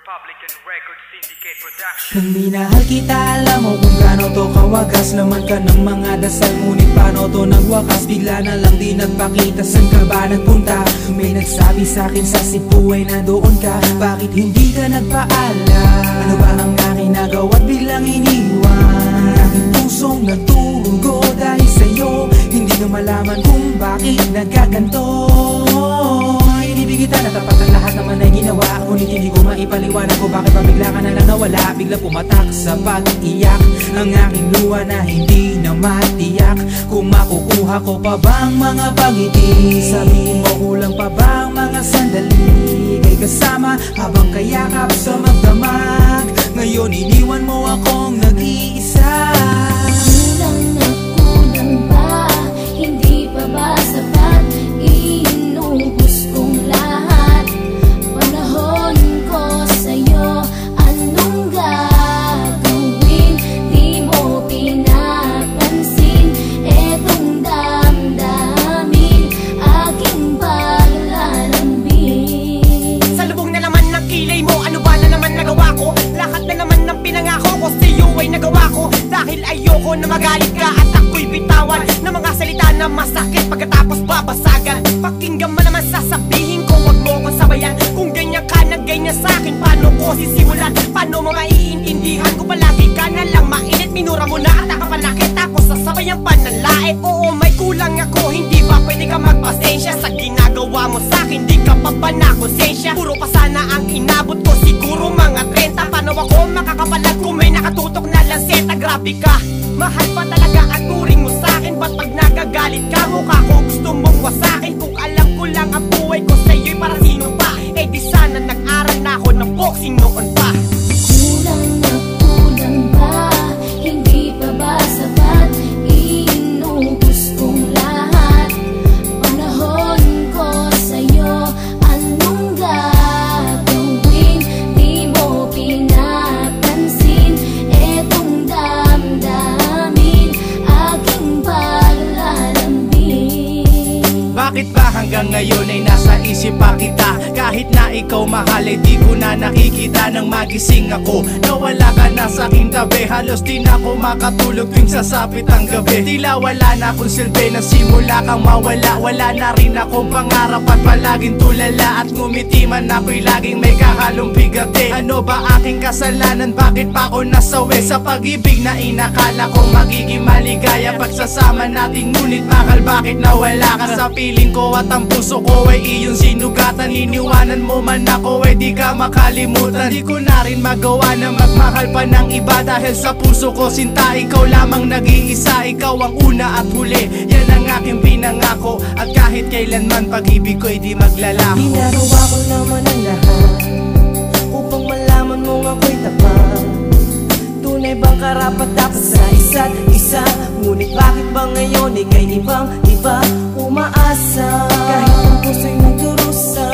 Republican Records Syndicate Production. Nang minahal kita, alam mo kung gaano to kawagas. Laman ka ng mga dasal, ngunit paano to nagwakas? Bigla na lang di nagpakita, saan ka ba nagpunta? May nagsabi sa'kin sa Cebu ay nandoon ka. Bakit hindi ka nagpaalam? Ano ba ang aking nagawa't biglang iniwan? Ang aking pusong nagturugo dahil sa'yo. Hindi na malaman kung bakit nagkaganto. Inibig kita na tapat ang lahat naman ay ginawa, ngunit hindi ko maipaliwanag ko bakit pa bigla ka na lang nawala. Bigla pumatak sa pag-iyak ang aking luha na hindi na matiyak. Kung makukuha ko pa bang mga pangiti? Sabihin mo kulang pa bang mga sandali? Kay kasama habang kayakap sa magdamag. Ngayon iniwan mo akong nag-iisa. Kulang na kulang ba? Hindi pa ba sapat? Inubos kong lahat. Panahon ko sa'yo, anong gagawin? Di mo pinapansin etong damdamin, aking paglalambing. Sa lubong na naman ng kilay mo, ano ba na naman nagawa ko? Lahat na naman ng pinangako ko sa'yo ay nagawa ko. Dahil ayoko na magalit ka at ako'y bitawan ng mga salita na masakit pagkatapos babasagan. Pakinggan mo naman sasabihin ko, wag mo ko sabayan. Kung ganyan ka na ganyan sa'kin, paano ko sisimulan? Paano mo maiintindihan ko palagi ka na lang mainit? Minura mo na at nakapanakit, tapos sasabayan pa ng lait. Oo, may kulang ako, hindi ba pwede ka magpasensya sa ginagawa mo sa'kin? Di ka pa ba nakonsensya? Puro pa sana ang inabot ko, siguro mga 30. Paano ako makakapalag kung may nakatutok na lanseta? Grabe ka, mahal pa talaga ang turing mo sa'kin. Ba't pag nagagalit ka, mukha ko gusto mong wasakin? Kung alam ko lang ang buhay ko sa'yo'y para sino pa? Eh di sana nag-aral na ako ng boxing noon pa. Kulang na kulang ba? Hindi pa ba sapat? Inubos kong lahat. Panahon ko sa'yo, anong gagawin? Di mo pinapansin etong damdamin, aking paglalambing. Bakit ba hanggang ngayon ay nasa isip pa kita? Kahit na ikaw mahal ay di ko na nakikita. Nang magising ako, nawala ka na sa aking tabi. Halos di na ako makatulog tuwing sasapit ang gabi. Tila wala na akong silbi na simula kang mawala. Wala na rin akong pangarap at palaging tulala. At ngumiti man ako'y laging may kahalong bigati. Ano ba aking kasalanan? Bakit pa ako nasawi sa pag-ibig na inakala kong magiging maligaya? Pagsasama natin ngunit bakal bakit nawala ka sa piling ko? At ang puso ko ay iyong sinugatan. Iniwanan mo man ako ay di ka makalimutan. Di ko na rin magawa na magmahal pa ng iba. Dahil sa puso ko sinta, ikaw lamang nag-iisa. Ikaw ang una at huli, yan ang aking pinangako. At kahit kailanman pag-ibig ko ay di maglalaho. Ginagawa ko naman ang lahat upang malaman mong ako'y tapat. Tunay bang karapat dapat sa isa't isa? Ngunit bakit ba ngayon ika'y ibang-iba umaasa? Kahit ang puso'y nagdurusa,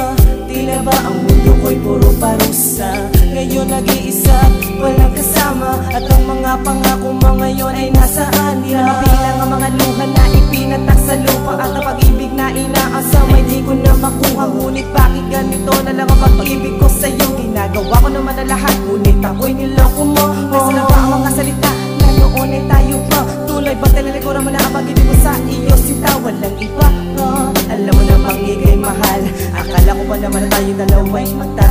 tila ba ang mundo ko'y puro parusa? Ngayon nag-iisa, walang kasama. At ang mga pangako mo ngayon ay nasaan? Di na mabilang ang mga luha na ipinatak sa lupa. At ang pag-ibig na inaasam ay di ko na makuha. Ngunit bakit ganito na lang ang pag-ibig ko sa'yo? Ginagawa ko naman na lahat, ngunit ako'y niloko mo. Nasa na ba ang mga salita na noon ay tayo pa? Tuloy ba talalikuran mo na ang pag-ibig ko sa iyo? Sinta, walang iba. Alam mo namang ika'y mahal. Akala ko ba naman na tayo dalawa'y magtapos?